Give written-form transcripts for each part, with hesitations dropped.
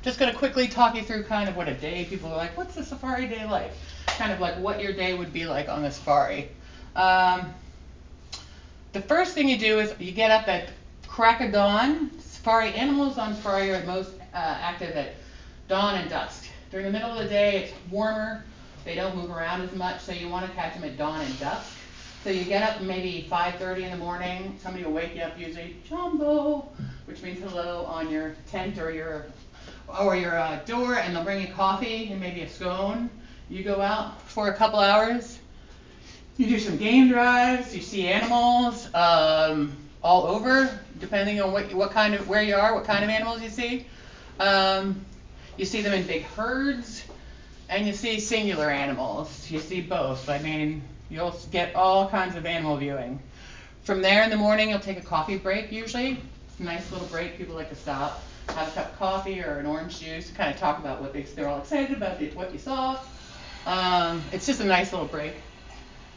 just going to quickly talk you through kind of what a day, people are like, what's the safari day like? Kind of like what your day would be like on the safari. The first thing you do is you get up at crack of dawn. Safari animals on safari are most active at dawn and dusk. During the middle of the day, it's warmer. They don't move around as much, so you want to catch them at dawn and dusk. So you get up maybe 5:30 in the morning. Somebody will wake you up, usually jumbo, which means hello, on your tent or your door, and they'll bring you coffee and maybe a scone. You go out for a couple hours. You do some game drives. You see animals all over, depending on where you are, what kind of animals you see. You see them in big herds, and you see singular animals. You see both. I mean, you'll get all kinds of animal viewing. From there in the morning, you'll take a coffee break usually. It's a nice little break. People like to stop, have a cup of coffee or an orange juice, kind of talk about what they're all excited about, what you saw. It's just a nice little break.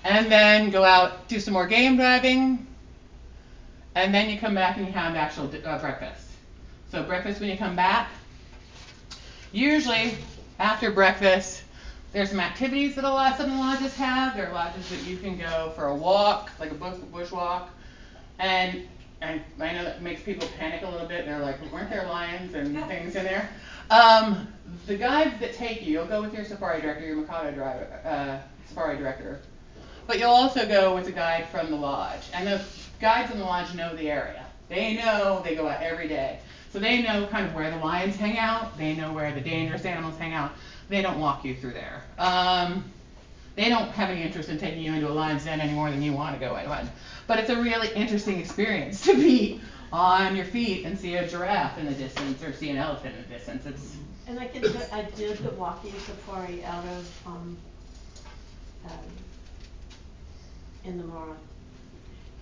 And then go out, do some more game driving, and then you come back and you have actual breakfast. So breakfast when you come back. Usually after breakfast, there's some activities that some lodges have. There are lodges that you can go for a walk, like a bush walk, and I know that makes people panic a little bit. They're like, weren't there lions and things in there? The guides that take you, you'll go with your safari director, your Micato safari director, but you'll also go with a guide from the lodge. And the guides in the lodge know the area. They go out every day. So they know kind of where the lions hang out. They know where the dangerous animals hang out. They don't walk you through there. They don't have any interest in taking you into a lion's den any more than you want to go in one. But it's a really interesting experience to be on your feet and see a giraffe in the distance or see an elephant in the distance. And I did the walking safari out of in the Mara,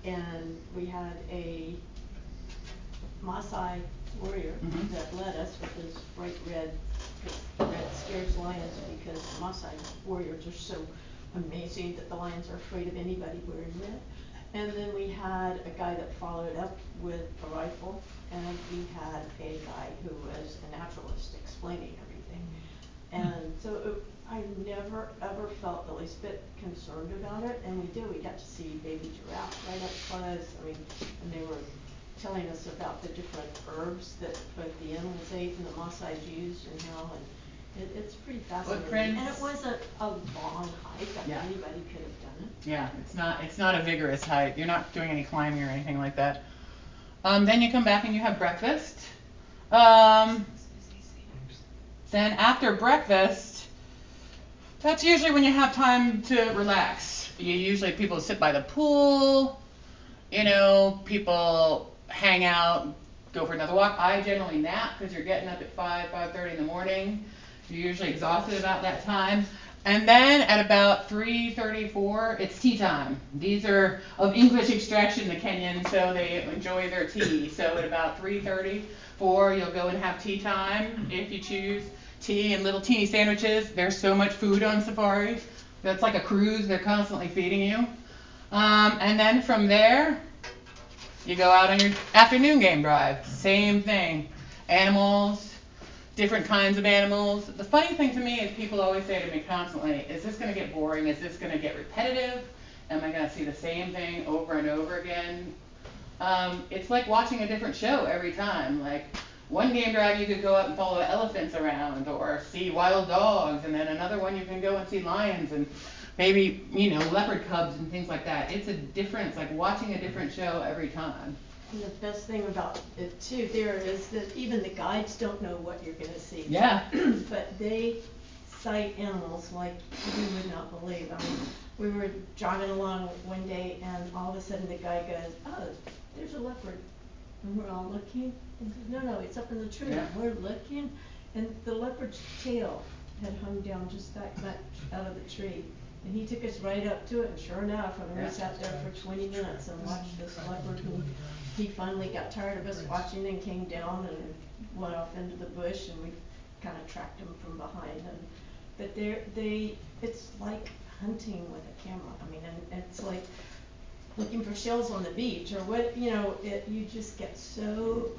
and we had a Maasai warrior that led us with his bright red. Red scares lions because Maasai warriors are so amazing that the lions are afraid of anybody wearing red. And then we had a guy that followed up with a rifle, and we had a guy who was a naturalist explaining everything. And so I never ever felt the least bit concerned about it, and we got to see baby giraffe right up close. I mean, and they were telling us about the different herbs that both the animals ate and the Maasai used and how, and it's pretty fascinating. And it was a long hike. I mean, anybody could have done it. Yeah, it's not a vigorous hike. You're not doing any climbing or anything like that. Then you come back and you have breakfast. Then after breakfast, that's usually when you have time to relax. People sit by the pool. People hang out, go for another walk. I generally nap because you're getting up at 5:30 in the morning. You're usually exhausted about that time. And then at about 3:34, it's tea time. These are of English extraction, the Kenyans, so they enjoy their tea. So at about 3:34, you'll go and have tea time if you choose. Tea and little teeny sandwiches. There's so much food on safari. That's like a cruise. They're constantly feeding you. And then from there, you go out on your afternoon game drive. Same thing. Animals, different kinds of animals. The funny thing to me is people always say to me constantly, is this going to get boring? Is this going to get repetitive? Am I going to see the same thing over and over again? It's like watching a different show every time. Like one game drive you could go out and follow elephants around or see wild dogs, and then another one you can go and see lions and maybe, leopard cubs and things like that. It's a difference, like watching a different show every time. And the best thing about it too there is that even the guides don't know what you're going to see. Yeah. But they sight animals like you would not believe. I mean, we were driving along one day and all of a sudden the guy goes, oh, there's a leopard. And we're all looking. And he says, no, it's up in the tree. Yeah. And we're looking. And the leopard's tail had hung down just that much out of the tree. And he took us right up to it, and sure enough, we sat there for 20 minutes and watched this leopard, and he finally got tired of us watching and came down and went off into the bush, and we kind of tracked him from behind. But it's like hunting with a camera. I mean, and it's like looking for shells on the beach or what, you just get so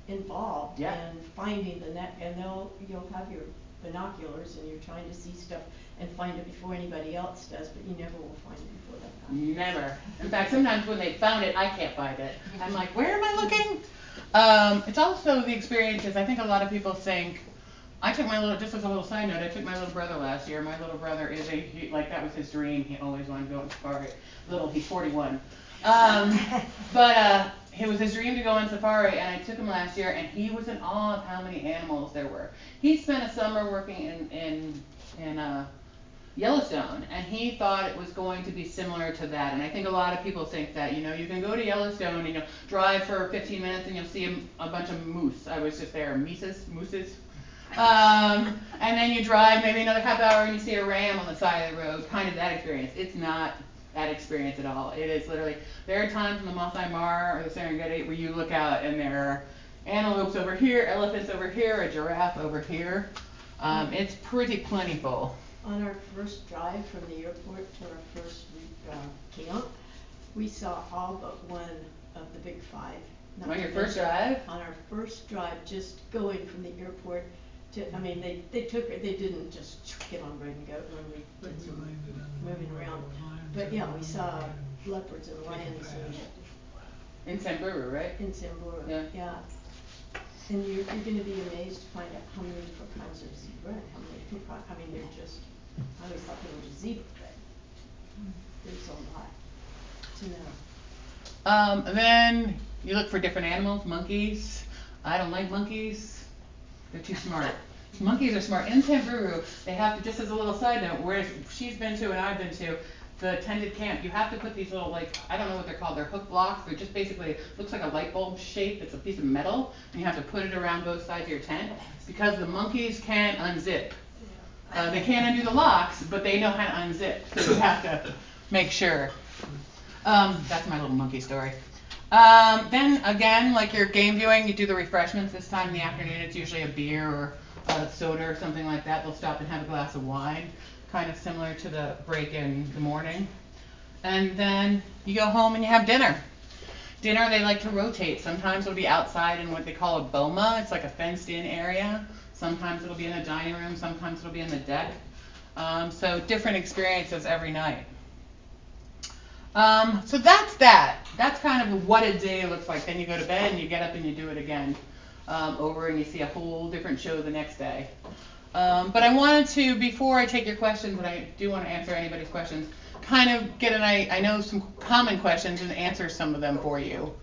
involved Yeah. in finding the net, and you'll have your binoculars and you're trying to see stuff and find it before anybody else does, but you never will find it before that happens. Never. In fact, sometimes when they found it, I can't find it. I'm like, where am I looking? It's also the experiences. I think a lot of people think, I took my little, just as a little side note, I took my little brother last year. My little brother is like, that was his dream. He always wanted to go on safari. He's 41. But it was his dream to go on safari, and I took him last year, and he was in awe of how many animals there were. He spent a summer working in Yellowstone, and he thought it was going to be similar to that. And I think a lot of people think that, you can go to Yellowstone and you'll drive for 15 minutes and you'll see a bunch of moose. I was just there, mooses. And then you drive maybe another half hour and you see a ram on the side of the road, kind of that experience. It's not that experience at all. It is literally, there are times in the Masai Mara or the Serengeti where you look out and there are antelopes over here, elephants over here, a giraffe over here. It's pretty plentiful. On our first drive from the airport to our first camp, we saw all but one of the big five. On your first drive? On our first drive, just going from the airport to, they didn't just get on board and go when we did some moving around. But yeah, we saw leopards and lions in Samburu, right? In Samburu, yeah. And you're going to be amazed to find out how many different kinds of zebra and how many different, they're just, I always thought they were zebra, but there's a lot to know. And then you look for different animals, monkeys. I don't like monkeys. They're too smart. Monkeys are smart. In Samburu, they have to, just as a little side note, where she's been to and I've been to, the tended camp, you have to put these little, I don't know what they're called, they're hook blocks. They're just basically, looks like a light bulb shape. It's a piece of metal, and you have to put it around both sides of your tent because the monkeys can't unzip. They can't undo the locks, but they know how to unzip, so you have to make sure. That's my little monkey story. Then again, like your game viewing, you do the refreshments this time in the afternoon. It's usually a beer or a soda or something like that. They'll stop and have a glass of wine, kind of similar to the break in the morning. And then you go home and you have dinner. Dinner, they like to rotate. Sometimes it'll be outside in what they call a boma. It's like a fenced-in area. Sometimes it'll be in a dining room. Sometimes it'll be in the deck. So different experiences every night. So that's that. That's kind of what a day looks like. Then you go to bed and you get up and you do it again over and you see a whole different show the next day. But I wanted to, before I take your questions, and I do want to answer anybody's questions, kind of get I know some common questions and answer some of them for you.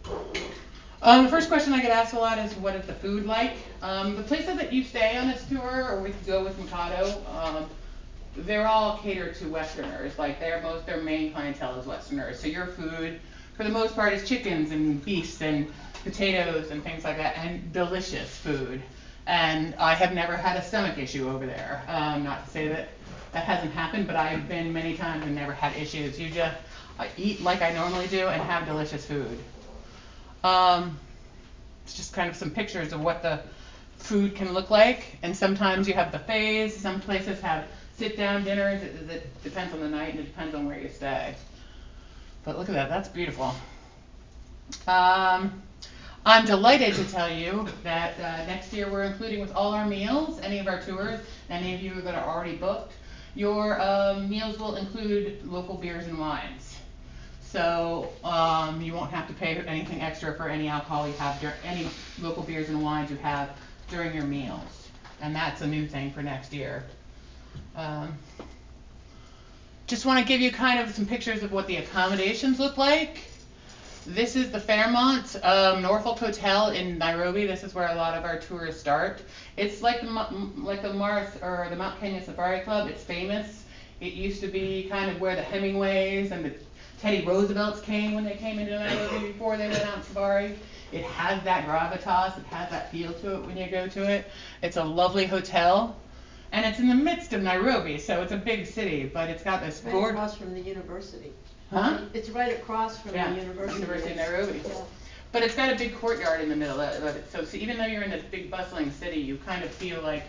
The first question I get asked a lot is, what is the food like? The places that you stay on this tour, or we could go with Micato, they're all catered to Westerners. Like their main clientele is Westerners. So your food, for the most part, is chickens and beefs and potatoes and things like that, and delicious food. And I have never had a stomach issue over there. Not to say that hasn't happened, but I've been many times and never had issues. You just eat like I normally do and have delicious food. It's just kind of some pictures of what the food can look like. And sometimes you have buffets. Some places have sit-down dinners. It depends on the night and it depends on where you stay. But look at that. That's beautiful. I'm delighted to tell you that next year we're including with all our meals, any of our tours, any of you that are already booked, your meals will include local beers and wines. So you won't have to pay anything extra for any alcohol you have, any local beers and wines you have during your meals. And that's a new thing for next year. Just want to give you kind of some pictures of what the accommodations look like. This is the Fairmont Norfolk Hotel in Nairobi. This is where a lot of our tours start. It's like the Mars or the Mount Kenya Safari Club. It's famous. It used to be kind of where the Hemingways and the Teddy Roosevelts came when they came into Nairobi before they went out safari. It has that gravitas. It has that feel to it when you go to it. It's a lovely hotel. And it's in the midst of Nairobi, so it's a big city, but it's got this right across from the university. Huh? It's right across from the university. University of Nairobi. Yeah. But it's got a big courtyard in the middle of it. So even though you're in this big bustling city, you kind of feel like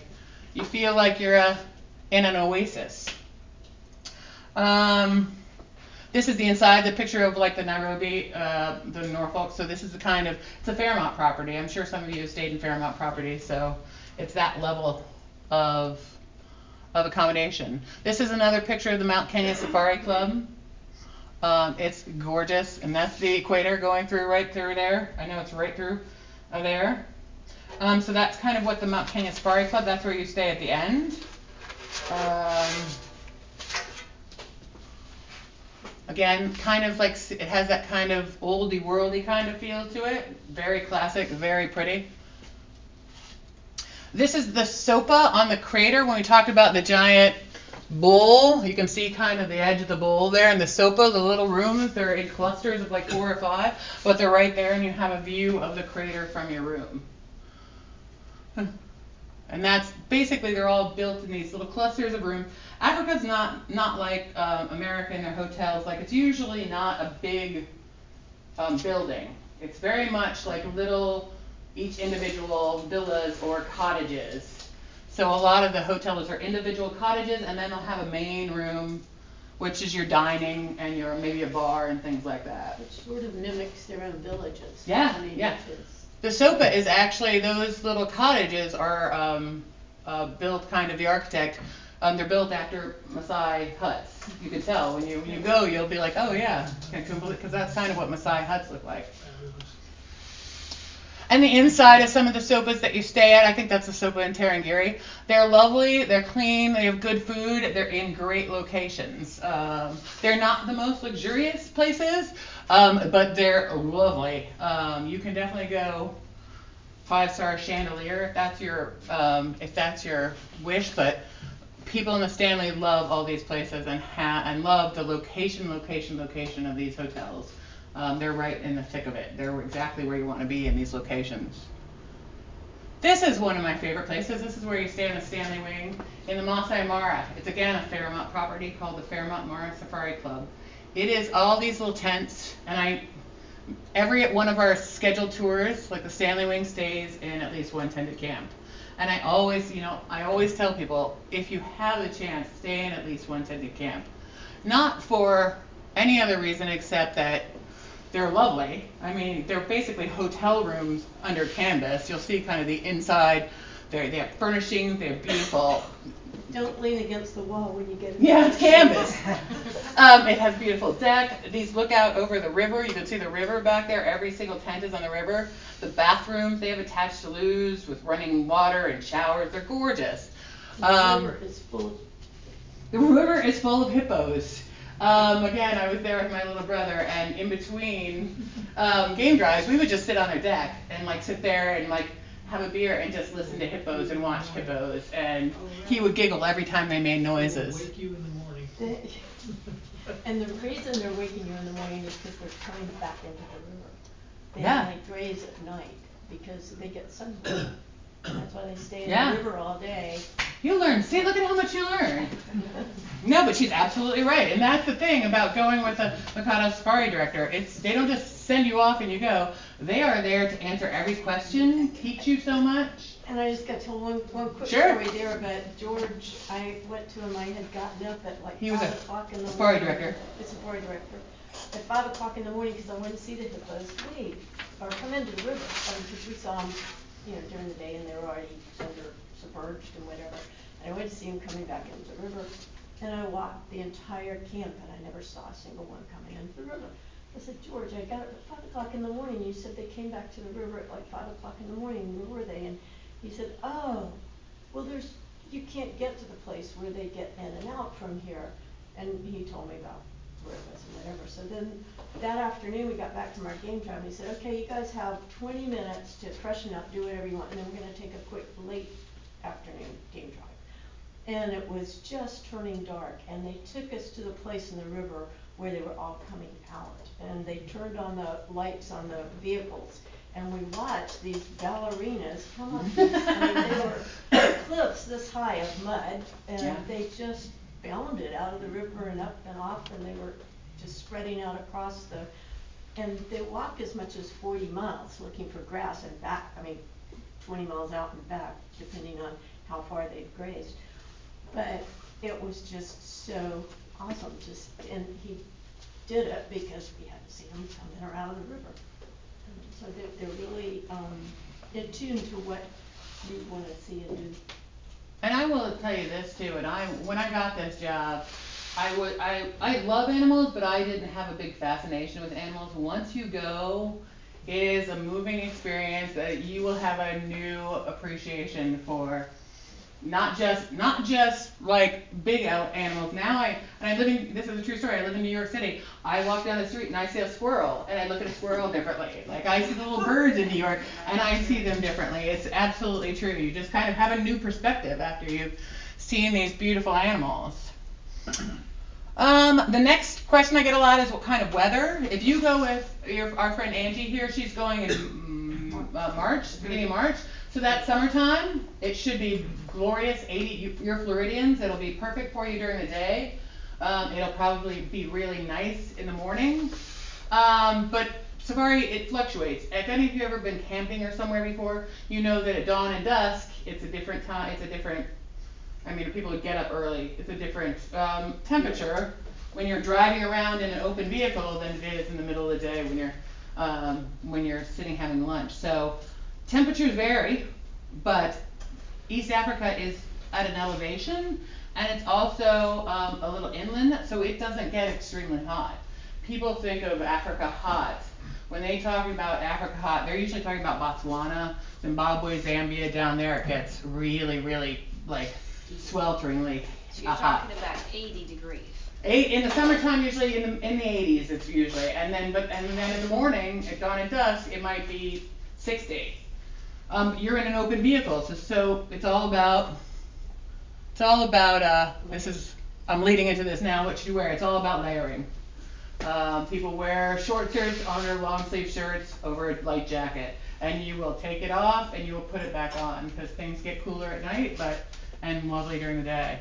you're in an oasis. The This is the inside, the picture of like the Nairobi, the Norfolk. So this is the kind of, it's a Fairmont property. I'm sure some of you have stayed in Fairmont property, so it's that level of accommodation. This is another picture of the Mount Kenya Safari Club. It's gorgeous, and that's the equator going through right through there. I know it's right through there. So that's kind of what the Mount Kenya Safari Club, that's where you stay at the end. Again, kind of like, it has that kind of oldie worldy kind of feel to it. Very classic, very pretty. This is the sopa on the crater. When we talked about the giant bowl, you can see kind of the edge of the bowl there. And the sopa, the little rooms, they're in clusters of like 4 or 5, but they're right there, and you have a view of the crater from your room. And that's basically, they're all built in these little clusters of rooms. Africa's not like America in their hotels. Like, it's usually not a big building. It's very much like little, each individual villas or cottages. So a lot of the hotels are individual cottages, and then they'll have a main room, which is your dining and your maybe a bar and things like that. Which sort of mimics their own villages. Yeah, I mean, yeah. The sopa is actually, those little cottages are built kind of, the architect, they're built after Maasai huts. You can tell when you go, you'll be like, oh yeah, because that's kind of what Maasai huts look like. And the inside of some of the sopas that you stay at, I think that's the sopa in Tarangire. They're lovely, they're clean, they have good food, they're in great locations. They're not the most luxurious places, but they're lovely. You can definitely go 5-star chandelier if that's your wish, but people in the Stanley love all these places and love the location of these hotels. They're right in the thick of it. They're exactly where you want to be in these locations. This is one of my favorite places. This is where you stay in the Stanley Wing in the Masai Mara. It's again a Fairmont property called the Fairmont Mara Safari Club. It is all these little tents, and every one of our scheduled tours, like the Stanley Wing, stays in at least one tented camp. And I always tell people, if you have the chance, stay in at least one tented camp. Not for any other reason except that they're lovely. I mean, they're basically hotel rooms under canvas. You'll see kind of the inside. They have furnishings. They're beautiful. Don't lean against the wall when you get in. Yeah, it's canvas. It has beautiful deck. These look out over the river. You can see the river back there. Every single tent is on the river. The bathrooms, they have attached saloons with running water and showers. They're gorgeous. The river is full. The river is full of hippos. Again, I was there with my little brother, and in between game drives, we would just sit on their deck and like sit there and like have a beer and just listen to hippos and watch hippos, and he would giggle every time they made noises. Wake you in the morning. And the reason they're waking you in the morning is because they're coming back into the river. They Yeah. only graze at night because they get sunburn. That's why they stay in Yeah. the river all day. You learn. See, look at how much you learn. No, but she's absolutely right. And that's the thing about going with a Micato Safari director. They don't just send you off and you go. They are there to answer every question, teach you so much. And I just got to tell one quick Sure. story there, but George, I went to him, I had gotten up at like He was 5 a o'clock in the morning. safari director. The safari director. At 5 o'clock in the morning because I wanted to see the hippos leave or come into the river. Because we saw them, during the day and they were already submerged and whatever. And I went to see them coming back into the river. And I walked the entire camp and I never saw a single one coming into the river. I said, George, I got up at 5 o'clock in the morning. You said they came back to the river at like 5 o'clock in the morning. Where were they? And he said, oh, well, you can't get to the place where they get in and out from here. And he told me about where it was and whatever. So then that afternoon we got back from our game drive and he said, okay, you guys have 20 minutes to freshen up, do whatever you want, and then we're going to take a quick late afternoon game drive. And it was just turning dark, and they took us to the place in the river where they were all coming out. And they turned on the lights on the vehicles, and we watched these ballerinas come up. I mean, they were cliffs this high of mud, and Yeah. they just bounded out of the river and up and off, and they were just spreading out across and they walked as much as 40 miles looking for grass and back, 20 miles out and back, depending on how far they'd grazed. But it was just so awesome. And he did it because we had to see them come in or out of the river. So they're really in tune to what we want to see and do. And I will tell you this too, when I got this job, I love animals, but I didn't have a big fascination with animals. Once you go, it is a moving experience that you will have a new appreciation for not just like big animals. Now I live in, this is a true story, I live in New York City. I walk down the street and I see a squirrel, and I look at a squirrel differently. Like, I see the little birds in New York and I see them differently. It's absolutely true. You just kind of have a new perspective after you've seen these beautiful animals. The next question I get a lot is what kind of weather. If you go with our friend Angie here, she's going in March, beginning of March. So that summertime, it should be glorious, 80, you're Floridians, it'll be perfect for you during the day. It'll probably be really nice in the morning. But safari, it fluctuates. If any of you have ever been camping or somewhere before, you know that at dawn and dusk, it's a different time, people would get up early. It's a different temperature when you're driving around in an open vehicle than it is in the middle of the day when you're sitting having lunch. So temperatures vary, but East Africa is at an elevation, and it's also a little inland, so it doesn't get extremely hot. People think of Africa hot. When they talk about Africa hot, they're usually talking about Botswana, Zimbabwe, Zambia. Down there it gets really, really like swelteringly So you're hot. talking about 80 degrees. In the summertime, usually in the 80s, it's usually, and then in the morning, at dawn and dusk, it might be 60. You're in an open vehicle, so it's all about I'm leading into this now, what you wear. It's all about layering. People wear short shirts under long sleeve shirts over a light jacket, and you will take it off and you will put it back on because things get cooler at night, and lovely during the day.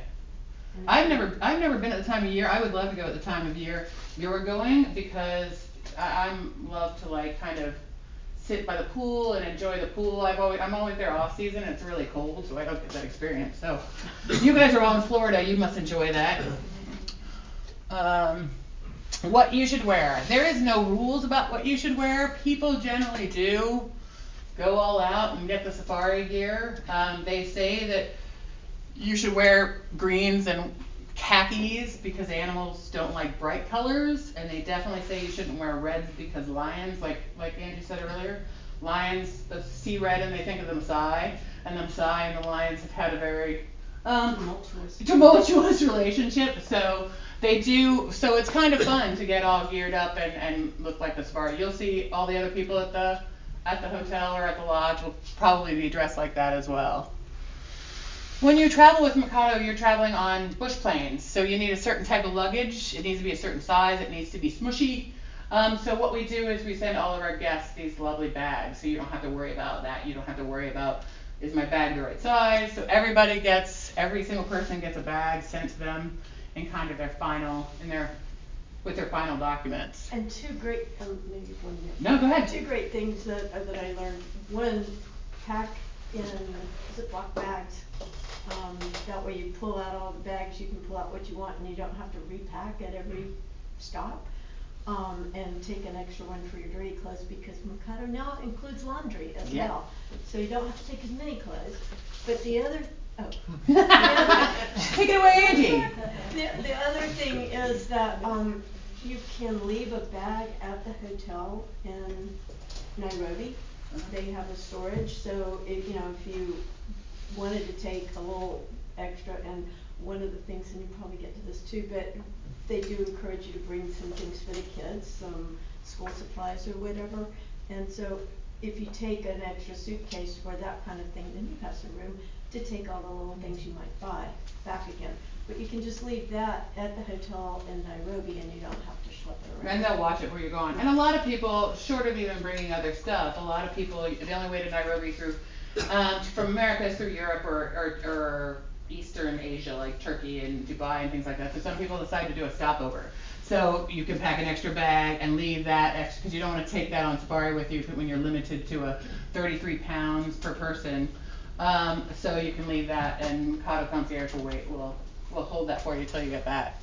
I've never been at the time of year. I would love to go at the time of year you're going, because I'm love to like kind of sit by the pool and enjoy the pool. I'm always there off season. It's really cold, so I don't get that experience. So you guys are all in Florida. You must enjoy that. What you should wear. There is no rules about what you should wear. People generally do go all out and get the safari gear. They say that you should wear greens and khakis because animals don't like bright colors, and they definitely say you shouldn't wear reds because lions, like Angie said earlier, lions see red and they think of the Maasai, and the Maasai and the lions have had a very tumultuous relationship, so they do, so it's kind of fun to get all geared up and look like the safari. You'll see all the other people at the hotel or at the lodge will probably be dressed like that as well. When you travel with Micato, you're traveling on bush planes, so you need a certain type of luggage. It needs to be a certain size. It needs to be smushy. So what we do is we send all of our guests these lovely bags, so you don't have to worry about that. You don't have to worry about, is my bag the right size? So every single person gets a bag sent to them in kind of with their final documents. And two great, maybe 1 minute. No, go ahead. Two great things that I learned. One, pack in Ziploc bags. That way you pull out all the bags, you can pull out what you want, and you don't have to repack at every stop. And take an extra one for your dirty clothes, because Micato now includes laundry as well. So you don't have to take as many clothes. But the other, take it away, Angie. The other thing is that you can leave a bag at the hotel in Nairobi. They have a storage, so if you wanted to take a little extra, and one of the things, and you probably get to this too, but they do encourage you to bring some things for the kids, some school supplies or whatever. And so if you take an extra suitcase for that kind of thing, then you have some room to take all the little things you might buy back again. But you can just leave that at the hotel in Nairobi, and you don't have to schlep it around. And they'll watch it where you're going. And a lot of people, short of even bringing other stuff, a lot of people, the only way to Nairobi from America is through Europe or Eastern Asia, like Turkey and Dubai and things like that. So some people decide to do a stopover. So you can pack an extra bag and leave that extra, because you don't want to take that on safari with you when you're limited to a 33 pounds per person. So you can leave that, and Micato Concierge will hold that for you until you get back.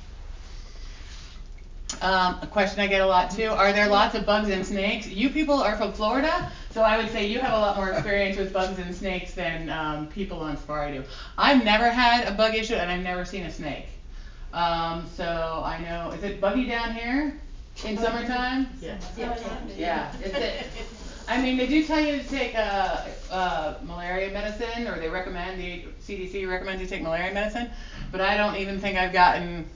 A question I get a lot too, are there lots of bugs and snakes? You people are from Florida, so I would say you have a lot more experience with bugs and snakes than people on safari do. I've never had a bug issue and I've never seen a snake. So I know, is it buggy down here in summertime? Yes. Yeah, I mean, they do tell you to take malaria medicine, or they recommend, the CDC recommends you take malaria medicine, but I don't even think I've gotten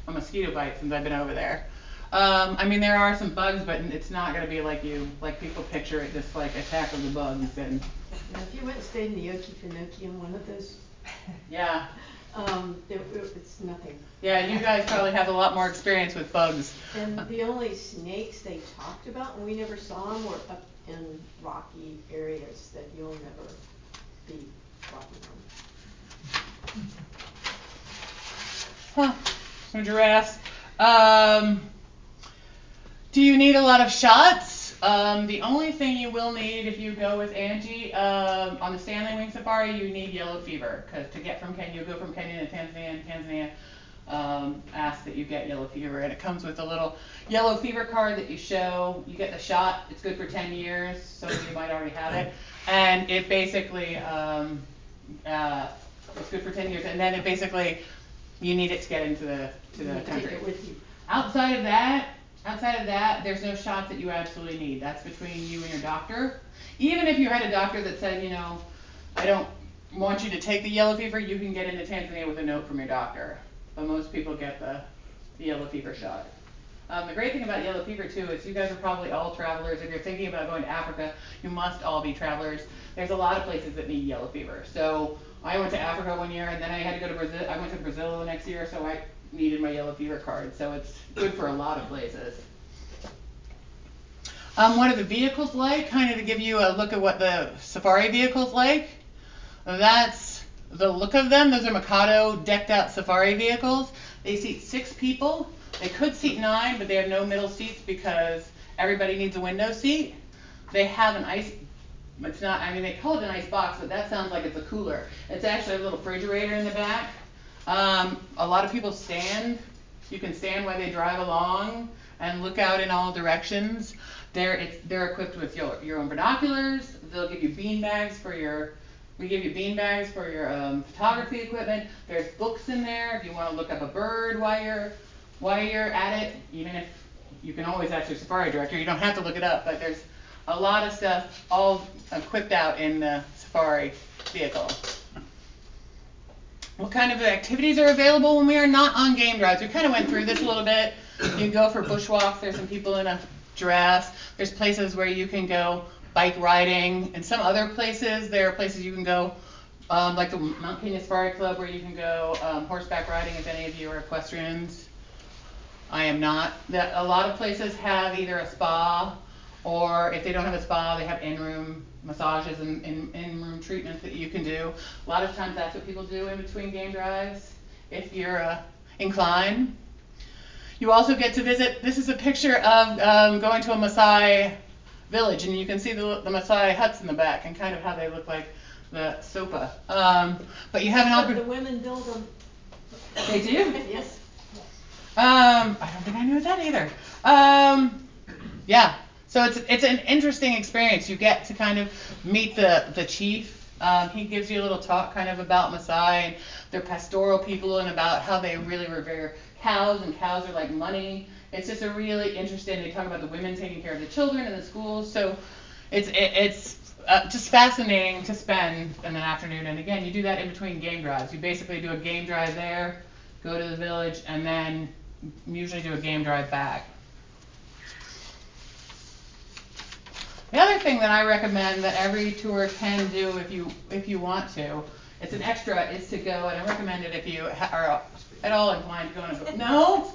a mosquito bite since I've been over there. I mean, there are some bugs, but it's not going to be like people picture it, just like attack of the bugs. And now, if you went and stayed in the Okefenokee in one of those, yeah, it's nothing. Yeah, you guys probably have a lot more experience with bugs. And the only snakes they talked about, and we never saw them, were up in rocky areas that you'll never be walking on. Huh. Some giraffes. Do you need a lot of shots? The only thing you will need if you go with Angie on the Stanley Wing Safari, you need yellow fever, because to get from Kenya, you go from Kenya to Tanzania, and Tanzania asks that you get yellow fever, and it comes with a little yellow fever card that you show. You get the shot. It's good for 10 years, so you might already have it, and it basically it's good for 10 years, and then it basically you need it to get into the country. Take it with you. Outside of that, there's no shots that you absolutely need. That's between you and your doctor. Even if you had a doctor that said, you know, I don't want you to take the yellow fever, you can get into Tanzania with a note from your doctor. But most people get the yellow fever shot. The great thing about yellow fever too is you guys are probably all travelers. If you're thinking about going to Africa, you must all be travelers. There's a lot of places that need yellow fever. So I went to Africa one year, and then I had to go to Brazil. I went to Brazil the next year, so I needed my yellow fever card. So it's good for a lot of places. What are the vehicles like? Kind of to give you a look at what the safari vehicle's like. That's the look of them. Those are Micato decked out safari vehicles. They seat 6 people. They could seat 9, but they have no middle seats because everybody needs a window seat. They have an ice, it's not, I mean, they call it an ice box, but that sounds like it's a cooler. It's actually a little refrigerator in the back. A lot of people stand. You can stand while they drive along and look out in all directions. They're equipped with your own binoculars. They'll give you bean bags for your, we give you bean bags for your photography equipment. There's books in there if you want to look up a bird while you're at it. Even if you can always ask your safari director, you don't have to look it up, but there's a lot of stuff all equipped out in the safari vehicle. What kind of activities are available when we are not on game drives? We kind of went through this a little bit. You can go for bushwalks. There's some people in a giraffes. There's places where you can go bike riding. And some other places, there are places you can go, like the Mount Kenya Safari Club, where you can go horseback riding if any of you are equestrians. I am not. A lot of places have either a spa, or if they don't have a spa, they have in-room massages and in-room treatments that you can do. A lot of times that's what people do in between game drives, if you're inclined. You also get to visit, this is a picture of going to a Maasai village, and you can see the Maasai huts in the back and kind of how they look like the sopa. But you have an opportunity. The women build them. They do? Yes. I don't think I knew that either. Yeah. So it's an interesting experience. You get to kind of meet the chief. He gives you a little talk kind of about Maasai and their pastoral people and about how they really revere cows, and cows are like money. It's just a really interesting, they talk about the women taking care of the children in the schools. So it's just fascinating to spend an afternoon. And again, you do that in between game drives. You basically do a game drive there, go to the village, and then usually do a game drive back. The other thing that I recommend that every tour can do if you want to, it's an extra, is to go, and I recommend it if you are at all inclined to go on a boat. No?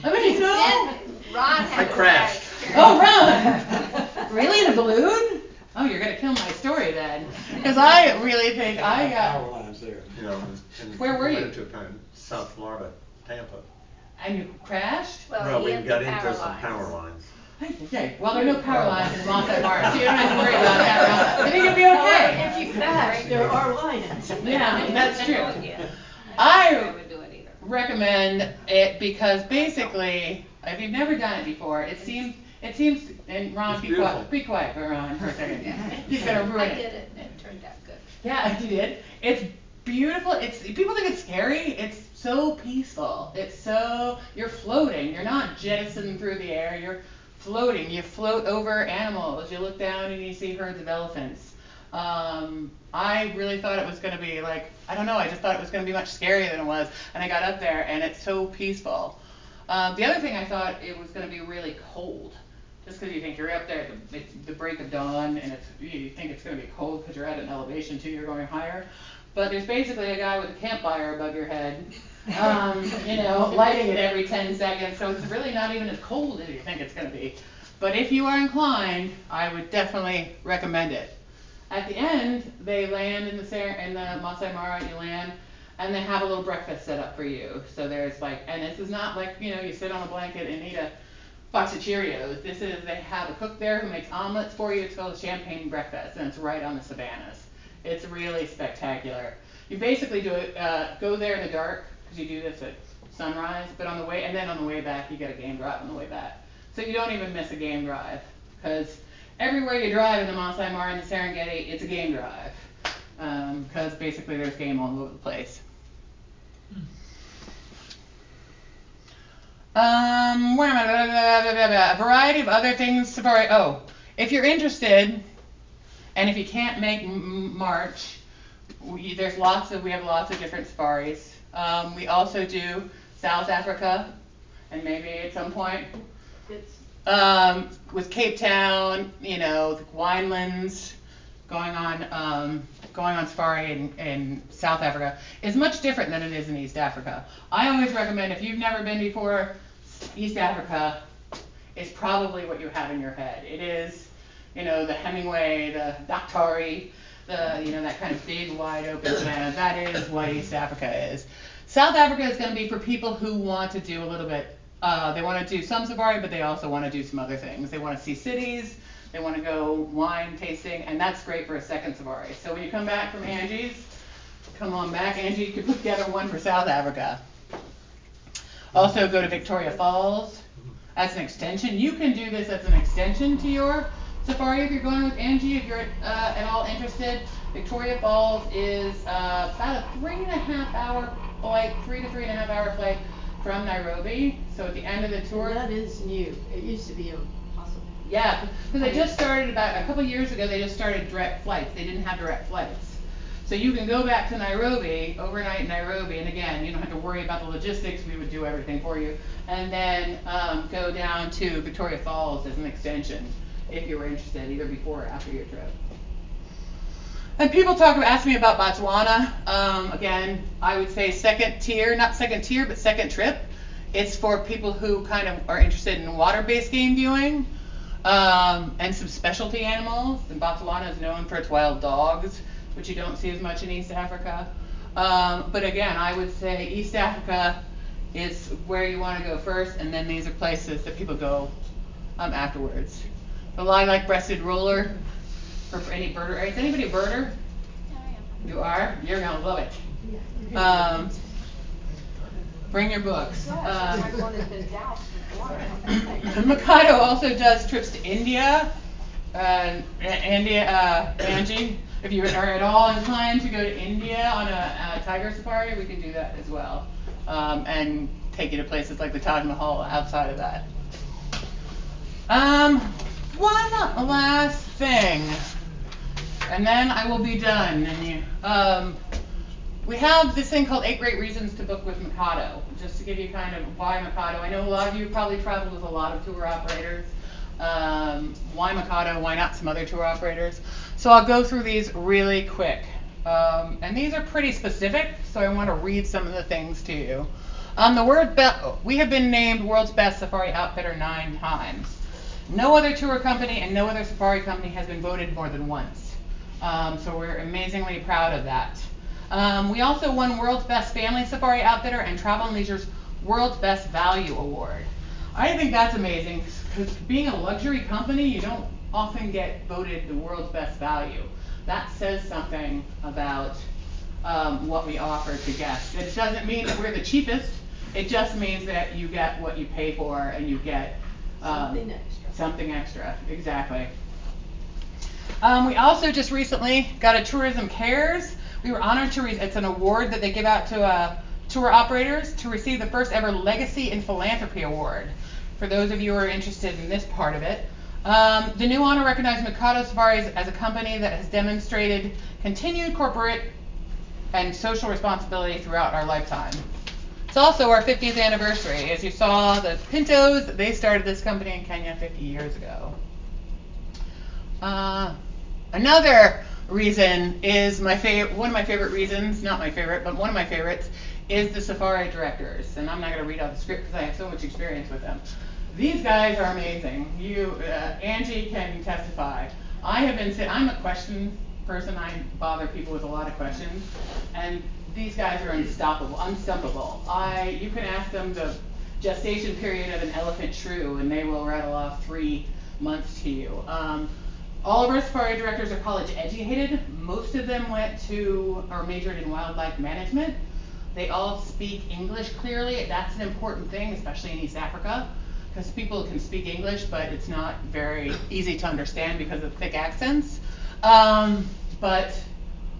I mean, no? Ron I crashed. Oh, Ron! Really, in a balloon? Oh, you're going to kill my story then. Because I really think I got... Power lines there. You know, and Where were you? went to South Florida, Tampa. And you crashed? Well, we he got had the into some lines. power lines. Okay, well, there are no power lines in Maasai Mara, so you don't have to worry about that, Ron. I think you'll be okay. If you crash, there are lines. Yeah, that's true. Yeah. I would do it either. recommend it because basically If you've never done it before, it seems, and Ron, It's be quiet, Ron, for a second. He's gonna ruin it. I did it and it turned out good. Yeah, you did. It's beautiful. People think it's scary. It's so peaceful. You're floating. You're not jettisoned through the air. You're floating. You float over animals. You look down and you see herds of elephants. I really thought it was going to be like, I don't know, I just thought it was going to be much scarier than it was. And I got up there and it's so peaceful. The other thing, I thought it was going to be really cold. Just because you think you're up there at the break of dawn and you think it's going to be cold because you're at an elevation too, you're going higher. But there's basically a guy with a campfire above your head, lighting it every 10 seconds. So it's really not even as cold as you think it's going to be. But if you are inclined, I would definitely recommend it. At the end, they land in the Masai Mara, you land, and they have a little breakfast set up for you. So there's and this is not like, you sit on a blanket and eat a box of Cheerios. They have a cook there who makes omelets for you. It's called a champagne breakfast, and it's right on the savannas. It's really spectacular. You basically do it, go there in the dark, because you do this at sunrise, but on the way back, you get a game drive on the way back. So you don't even miss a game drive, because everywhere you drive in the Masai Mara and the Serengeti, it's a game drive, because basically there's game all over the place. A variety of other things. Safari. Oh, if you're interested, and if you can't make March, we have lots of different safaris. We also do South Africa, and maybe at some point, with Cape Town, the winelands, going on safari in South Africa is much different than it is in East Africa. I always recommend, if you've never been before, East Africa is probably what you have in your head. It is, the Hemingway, the Daktari, that kind of big, wide open savannah. That is what East Africa is. South Africa is going to be for people who want to do a little bit, they want to do some safari, but they also want to do some other things. They want to see cities, they want to go wine tasting, and that's great for a second safari. So when you come back from Angie's, come on back. Angie could put together one for South Africa. Also go to Victoria Falls as an extension. You can do this as an extension to your safari if you're going with Angie, if you're at all interested. Victoria Falls is about a 3.5 hour flight, 3 to 3.5 hour flight from Nairobi. So at the end of the tour. And that is new. It used to be impossible. Yeah, because they just started about a couple years ago. They just started direct flights. They didn't have direct flights. So you can go back to Nairobi, overnight in Nairobi, and again, you don't have to worry about the logistics. We would do everything for you. And then go down to Victoria Falls as an extension if you were interested, either before or after your trip. And people ask me about Botswana. Again, I would say second tier, not second tier, but second trip. It's for people who kind of are interested in water-based game viewing and some specialty animals. And Botswana is known for its wild dogs, which you don't see as much in East Africa. But again, I would say East Africa is where you want to go first, and then these are places that people go afterwards. The lilac-breasted roller for any birder. Is anybody a birder? Yeah, I am. You are? You're going to love it. Bring your books. Micato also does trips to India. Angie, if you are at all inclined to go to India on a tiger safari, we can do that as well, and take you to places like the Taj Mahal outside of that. One last thing, and then I will be done. And we have this thing called 8 Great Reasons to Book with Micato, just to give you kind of why Micato. I know a lot of you probably traveled with a lot of tour operators. Why Micato? Why not some other tour operators? So I'll go through these really quick. And these are pretty specific, so I want to read some of the things to you. We have been named World's Best Safari Outfitter 9 times. No other tour company and no other safari company has been voted more than once. So we're amazingly proud of that. We also won World's Best Family Safari Outfitter and Travel + Leisure's World's Best Value Award. I think that's amazing, because being a luxury company, you don't often get voted the world's best value. That says something about what we offer to guests. It doesn't mean that we're the cheapest. It just means that you get what you pay for, and you get Something extra. Something extra, exactly. We also just recently got a Tourism Cares. We were honored to it's an award that they give out to tour operators to receive the first ever Legacy in Philanthropy Award. For those of you who are interested in this part of it, the new honor recognized Micato Safaris as a company that has demonstrated continued corporate and social responsibility throughout our lifetime. It's also our 50th anniversary. As you saw, the Pintos, they started this company in Kenya 50 years ago. Another reason is one of my favorite reasons, not my favorite, but one of my favorites, is the safari directors. And I'm not going to read out the script because I have so much experience with them. These guys are amazing. Angie can testify. I'm a question person. I bother people with a lot of questions. And these guys are unstumpable. You can ask them the gestation period of an elephant shrew, and they will rattle off 3 months to you. All of our safari directors are college educated. Most of them majored in wildlife management. They all speak English clearly. That's an important thing, especially in East Africa, because people can speak English, but it's not very easy to understand because of thick accents. But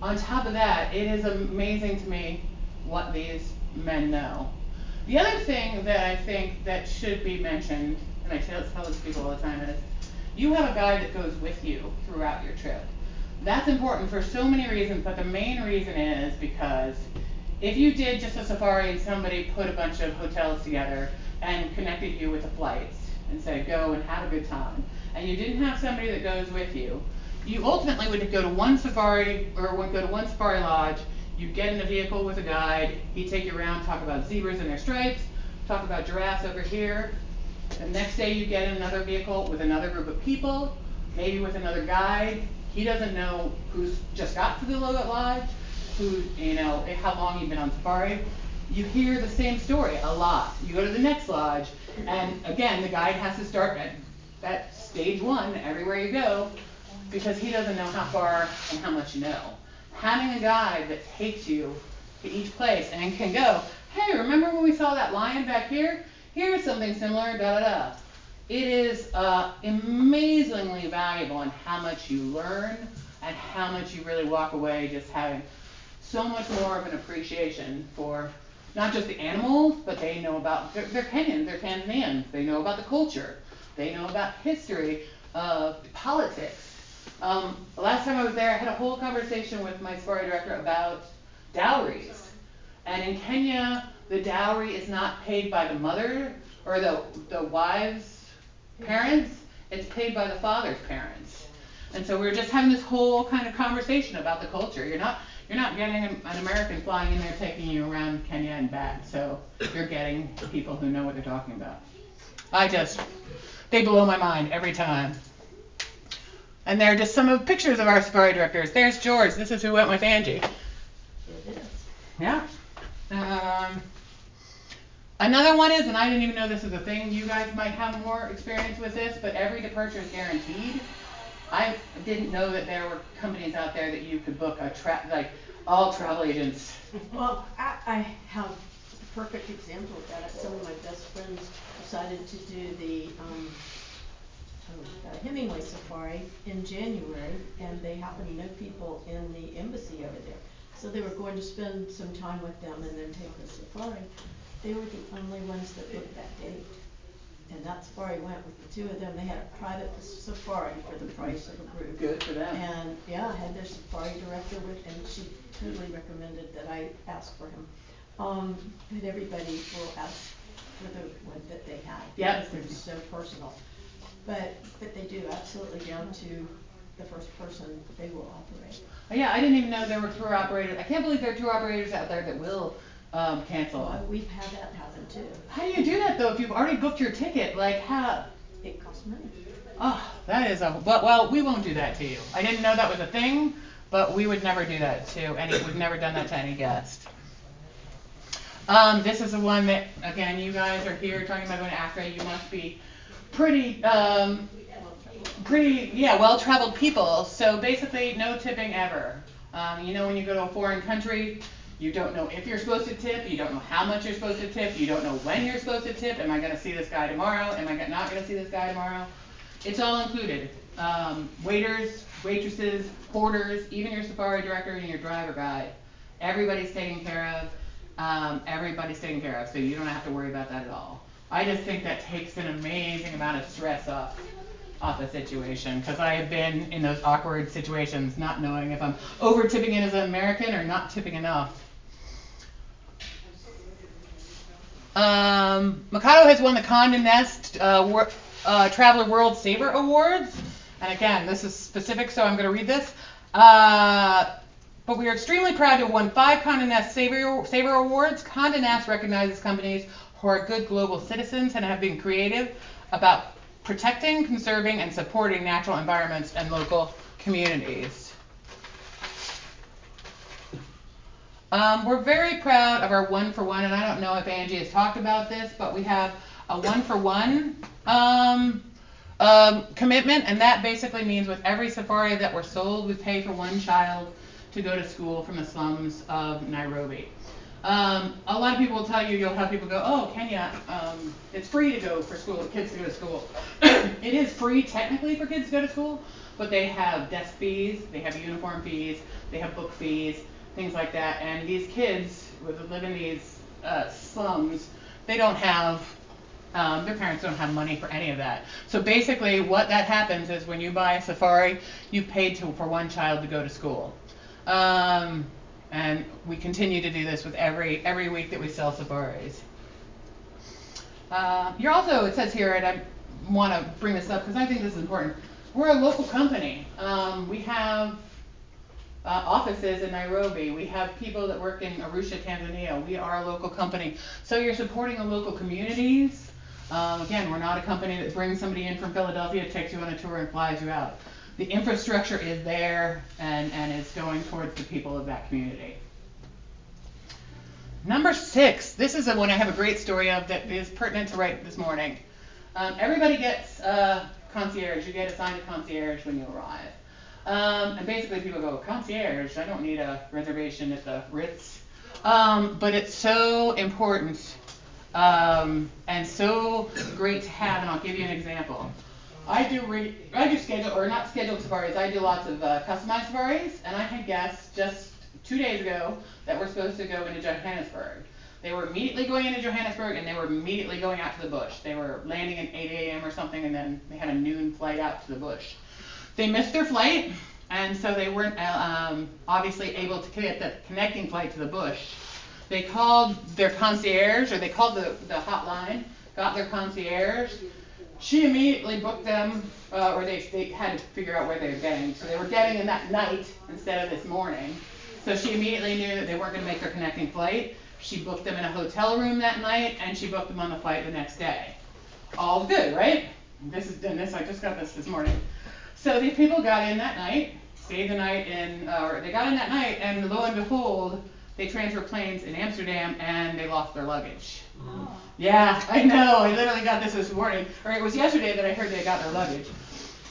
on top of that, it is amazing to me what these men know. The other thing that I think that should be mentioned, and I tell this to people all the time, is you have a guide that goes with you throughout your trip. That's important for so many reasons, but the main reason is because if you did just a safari and somebody put a bunch of hotels together and connected you with the flights and said go and have a good time, and you didn't have somebody that goes with you, you ultimately would go to one safari lodge. You'd get in a vehicle with a guide. He'd take you around, talk about zebras and their stripes, talk about giraffes over here. The next day you get in another vehicle with another group of people, maybe with another guide. He doesn't know who's just got to the lodge, how long you've been on safari. You hear the same story a lot. You go to the next lodge, and again, the guide has to start at stage 1 everywhere you go, because he doesn't know how far and how much you know. Having a guide that takes you to each place and can go, hey, remember when we saw that lion back here? Here's something similar, da-da-da. It is amazingly valuable in how much you learn and how much you really walk away just having so much more of an appreciation for not just the animals, but they know about, they're Kenyans, they're Tanzanians, they know about the culture, they know about history, politics. Last time I was there, I had a whole conversation with my safari director about dowries. And in Kenya, the dowry is not paid by the mother or the wife's parents, it's paid by the father's parents. And so we were just having this whole kind of conversation about the culture. You're not getting an American flying in there taking you around Kenya and back. So you're getting people who know what they're talking about. They blow my mind every time. And there are just some of the pictures of our safari directors. There's George. This is who went with Angie. It is. Yeah. Another one is, and I didn't even know this was a thing, you guys might have more experience with this, but every departure is guaranteed. I didn't know that there were companies out there that you could book all travel agents. Well, I have a perfect example of that. Some of my best friends decided to do the Hemingway Safari in January, and they happened to know people in the embassy over there. So they were going to spend some time with them and then take the safari. They were the only ones that booked that date. And that safari went with the 2 of them. They had a private safari for the price of a group. Good for them. And yeah, I had their safari director with, and she totally recommended that I ask for him. But everybody will ask for the one that they have. Yep. Because they're so personal. But they do, absolutely, down to the first person they will operate. Oh, yeah, I didn't even know there were tour operators. I can't believe there are tour operators out there that will cancel. Well, we've had that happen too. How do you do that though if you've already booked your ticket? Like how? It costs money. Oh, that is well, we won't do that to you. I didn't know that was a thing, but we would never do that to we've never done that to any guest. This is the one that, again, you guys are here talking about going to Africa. You must be pretty well-traveled people. So basically, no tipping ever. When you go to a foreign country, You don't know if you're supposed to tip, you don't know how much you're supposed to tip, you don't know when you're supposed to tip. Am I gonna see this guy tomorrow? Am I not gonna see this guy tomorrow? It's all included. Waiters, waitresses, porters, even your safari director and your driver guide. Everybody's taken care of. Everybody's taken care of, so you don't have to worry about that at all. I just think that takes an amazing amount of stress off the situation, because I have been in those awkward situations, not knowing if I'm over tipping it as an American or not tipping enough. Micato has won the Condé Nast Traveler World Saver Awards. And again, this is specific, so I'm going to read this. But we are extremely proud to have won 5 Condé Nast Saver Awards. Condé Nast recognizes companies who are good global citizens and have been creative about protecting, conserving, and supporting natural environments and local communities. We're very proud of our 1 for 1, and I don't know if Angie has talked about this, but we have a 1 for 1 commitment, and that basically means with every safari that we're sold, we pay for 1 child to go to school from the slums of Nairobi. A lot of people will tell you, you'll have people go, oh, Kenya, it's free to go for school, kids to go to school. It is free technically for kids to go to school, but they have desk fees, they have uniform fees, they have book fees, things like that. And these kids who live in these slums, they don't have, their parents don't have money for any of that. So basically what that happens is when you buy a safari, you paid for 1 child to go to school. And we continue to do this with every week that we sell safaris. You're also, it says here, and I want to bring this up because I think this is important, we're a local company. We have offices in Nairobi. We have people that work in Arusha, Tanzania. We are a local company. So you're supporting the local communities. Again, we're not a company that brings somebody in from Philadelphia, takes you on a tour, and flies you out. The infrastructure is there and is going towards the people of that community. Number 6, this is the one I have a great story of that is pertinent to right this morning. Everybody gets concierge. You get assigned a concierge when you arrive. And basically people go, concierge, I don't need a reservation at the Ritz. But it's so important and so great to have, and I'll give you an example. I do schedule, or not scheduled safaris, I do lots of customized safaris, and I had guests just 2 days ago that were supposed to go into Johannesburg. They were immediately going into Johannesburg, and they were immediately going out to the bush. They were landing at 8 a.m. or something, and then they had a noon flight out to the bush. They missed their flight, and so they weren't obviously able to get the connecting flight to the bush. They called their concierge, or they called the hotline, got their concierge. She immediately booked them, or they had to figure out where they were getting. So they were getting in that night instead of this morning. So she immediately knew that they weren't going to make their connecting flight. She booked them in a hotel room that night, and she booked them on the flight the next day. All's good, right? I just got this morning. So these people got in that night, stayed the night they got in that night, and lo and behold, they transferred planes in Amsterdam, and they lost their luggage. Oh. Yeah, I know. I literally got this morning, or it was yesterday that I heard they got their luggage.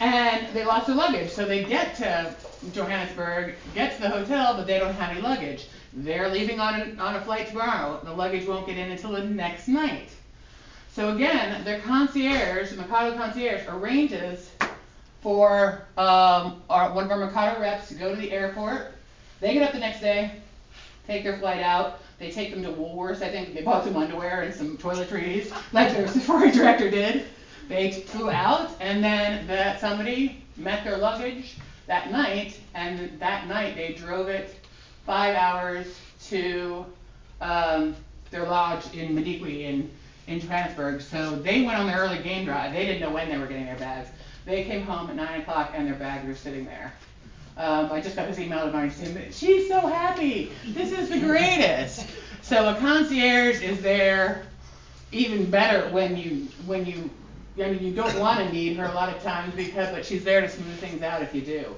And they lost their luggage, so they get to Johannesburg, get to the hotel, but they don't have any luggage. They're leaving on a flight tomorrow. The luggage won't get in until the next night. So again, their concierge, the Micato concierge, arranges for one of our Micato reps to go to the airport. They get up the next day, take their flight out. They take them to Woolworths. I think they bought some underwear and some toiletries, like their safari director did. They flew out, and then somebody met their luggage that night, and that night they drove it 5 hours to their lodge in Madikwe in Johannesburg. So they went on their early game drive. They didn't know when they were getting their bags. They came home at 9 o'clock, and their bags were sitting there. I just got this email of mine saying, she's so happy. This is the greatest. So a concierge is there even better when you don't want to need her a lot of times but she's there to smooth things out if you do.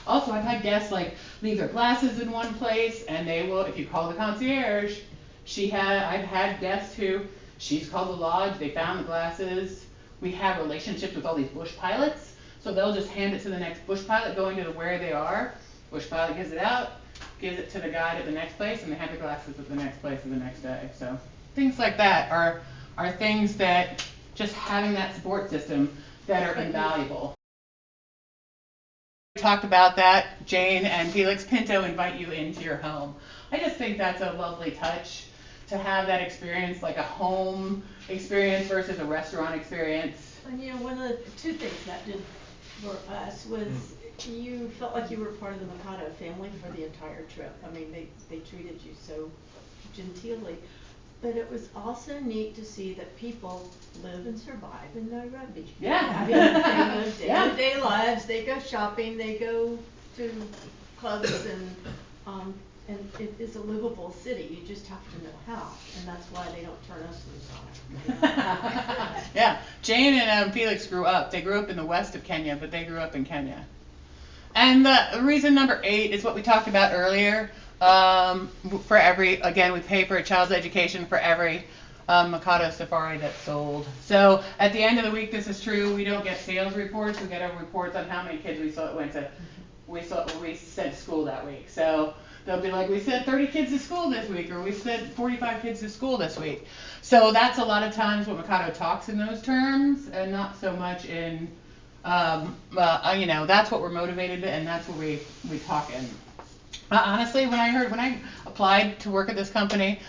Also, I've had guests leave their glasses in one place, and they will, if you call the concierge, I've had guests who, she's called the lodge, they found the glasses. We have relationships with all these bush pilots. So they'll just hand it to the next bush pilot going to where they are. Bush pilot gives it out. gives it to the guide at the next place, and they have the glasses at the next place the next day. So things like that are things that just having that support system that are invaluable. We talked about that. Jane and Felix Pinto invite you into your home. I just think that's a lovely touch to have that experience, like a home experience versus a restaurant experience. And one of the two things that did for us was you felt like you were part of the Micato family for the entire trip. I mean, they treated you so genteelly. But it was also neat to see that people live and survive in Nairobi. Yeah. I mean, they live day-to-day lives. They go shopping. They go to clubs, and it is a livable city. You just have to know how, and that's why they don't turn us loose on it. Yeah, Jane and Felix grew up. They grew up in the west of Kenya, but they grew up in Kenya. And the reason number 8 is what we talked about earlier. We pay for a child's education for every Micato Safari that's sold. So at the end of the week, this is true. We don't get sales reports. We get our reports on how many kids we sent to school that week. So they'll be like, we sent 30 kids to school this week, or we sent 45 kids to school this week. So that's a lot of times what Micato talks in those terms, and not so much in, that's what we're motivated, and that's what we talk in. Honestly, when I applied to work at this company,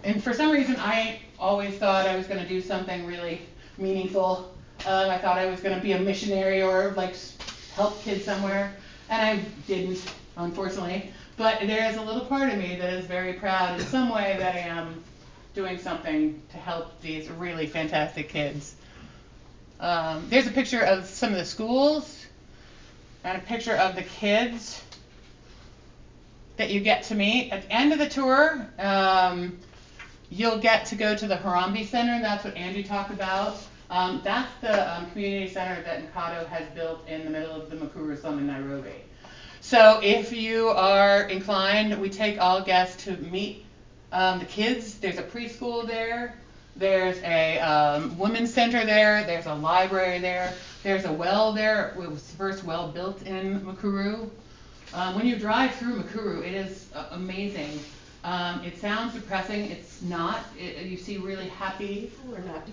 and for some reason I always thought I was going to do something really meaningful. I thought I was going to be a missionary or like help kids somewhere, and I didn't, unfortunately. But there is a little part of me that is very proud in some way that I am doing something to help these really fantastic kids. There's a picture of some of the schools and a picture of the kids that you get to meet. At the end of the tour, you'll get to go to the Harambee Center. That's what Angie talked about. That's the community center that Micato has built in the middle of the Mukuru slum in Nairobi. So if you are inclined, we take all guests to meet the kids. There's a preschool there. There's a women's center there. There's a library there. There's a well there. It was the first well built in Mukuru. When you drive through Mukuru, it is amazing. It sounds depressing. It's not. You see really happy,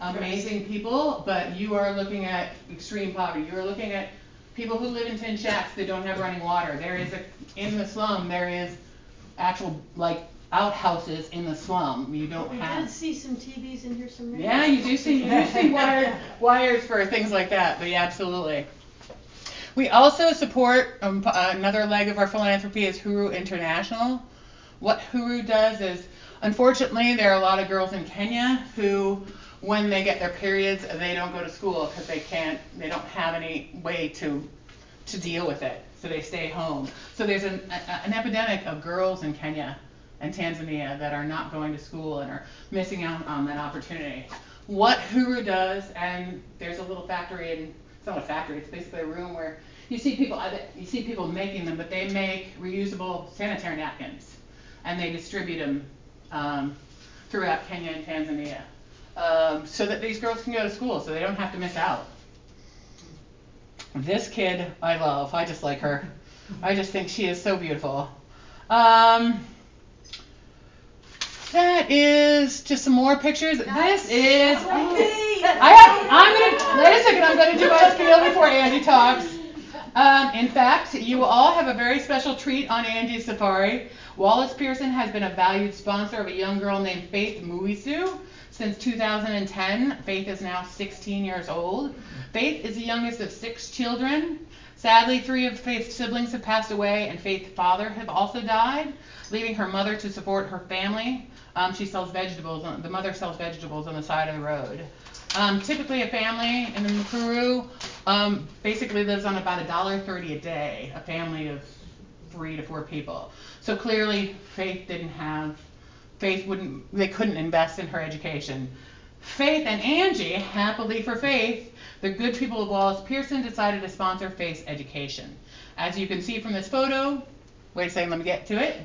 amazing people, but you are looking at extreme poverty. You are looking at people who live in tin shacks that don't have running water. In the slum, there is actual, outhouses in the slum. You don't have. We did see some TVs in here somewhere. Yeah, you do see wires for things like that, but yeah, absolutely. We also support, another leg of our philanthropy is Huru International. What Huru does is, unfortunately, there are a lot of girls in Kenya who, when they get their periods, they don't go to school because they don't have any way to deal with it, so they stay home. So there's an epidemic of girls in Kenya and Tanzania that are not going to school and are missing out on that opportunity. What Huru does, and there's a little factory in, it's not a factory, it's basically a room where you see people making them, but they make reusable sanitary napkins, and they distribute them throughout Kenya and Tanzania, so that these girls can go to school, so they don't have to miss out. This kid I love. I just like her. I just think she is so beautiful. That is just some more pictures. This is. I'm gonna do my spiel before Angie talks. In fact, you will all have a very special treat on Angie's Safari. Wallace Pearson has been a valued sponsor of a young girl named Faith Muisu since 2010. Faith is now 16 years old. Faith is the youngest of 6 children. Sadly, 3 of Faith's siblings have passed away, and Faith's father have also died, leaving her mother to support her family. She sells vegetables. The mother sells vegetables on the side of the road. Typically, a family in the Mukuru basically lives on about $1.30 a day. A family of 3 to 4 people. So clearly, they couldn't invest in her education. Faith and Angie, happily for Faith, the good people of Wallace Pearson decided to sponsor Faith's education. As you can see from this photo, wait a second, let me get to it.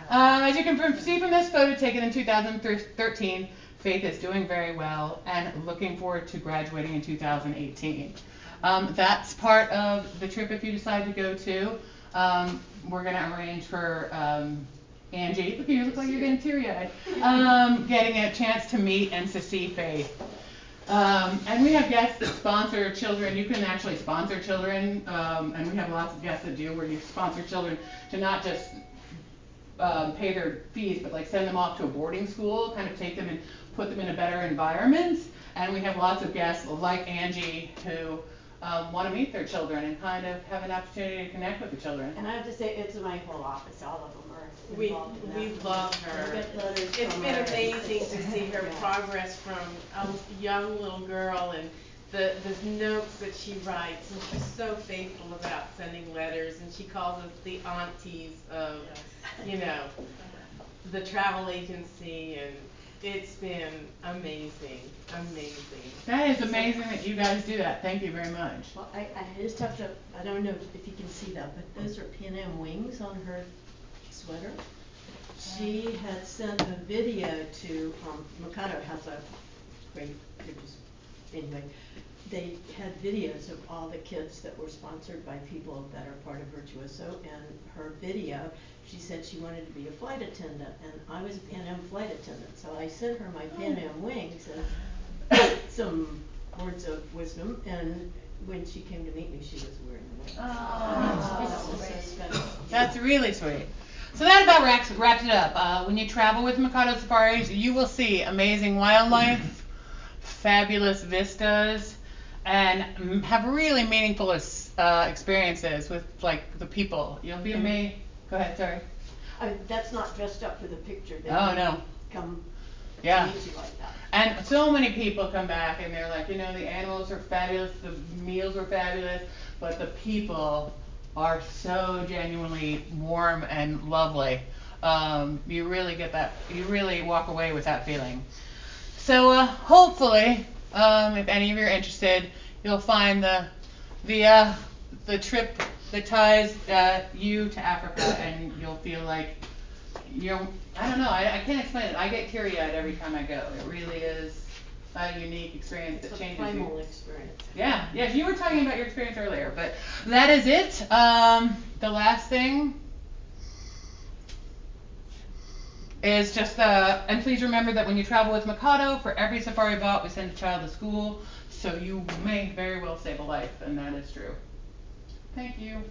As you can see from this photo taken in 2013, Faith is doing very well and looking forward to graduating in 2018. That's part of the trip if you decide to go to. We're gonna arrange for, Angie, look, you look like you're getting teary-eyed, getting a chance to meet and to see Faith. And we have guests that sponsor children. You can actually sponsor children, and we have lots of guests that do, where you sponsor children to not just pay their fees, but like send them off to a boarding school, kind of take them and put them in a better environment. And we have lots of guests like Angie who want to meet their children and kind of have an opportunity to connect with the children. And I have to say, it's my whole office, all of them are We involved in that. we love I her. get letters It's from been her. amazing to see her Yeah. progress from a young little girl and the notes that she writes, and she's so faithful about sending letters, and she calls us the aunties of, you know, the travel agency, and it's been amazing. That is amazing that you guys do that. Thank you very much. Well, I just have to, I don't know if you can see that, but those are P&M wings on her sweater. She had sent a video to, Micato has a great, anyway, they had videos of all the kids that were sponsored by people that are part of Virtuoso, and her video, she said she wanted to be a flight attendant, and I was a P&M flight attendant, so I sent her my P&M wings and some words of wisdom, and when she came to meet me, she was wearing the wings. Oh, That was so special. that's really sweet. So that about wraps it up. When you travel with Micato Safaris, you will see amazing wildlife, fabulous vistas, and have really meaningful experiences with like the people. You'll be amazed. Go ahead, sorry. That's not dressed up for the picture. They Oh, no. Come Yeah. to meet you like that. And so many people come back and they're like, you know, the animals are fabulous, the meals were fabulous, but the people are so genuinely warm and lovely. You really get that, you really walk away with that feeling. So hopefully, if any of you are interested, you'll find the trip that ties you to Africa, and you'll feel like I don't know, I can't explain it. I get teary-eyed every time I go. It really is a unique experience that It's a changes primal you. experience. Yeah, you were talking about your experience earlier, but that is it. The last thing is just, and please remember that when you travel with Micato, for every safari bought, we send a child to school, so you may very well save a life, and that is true. Thank you.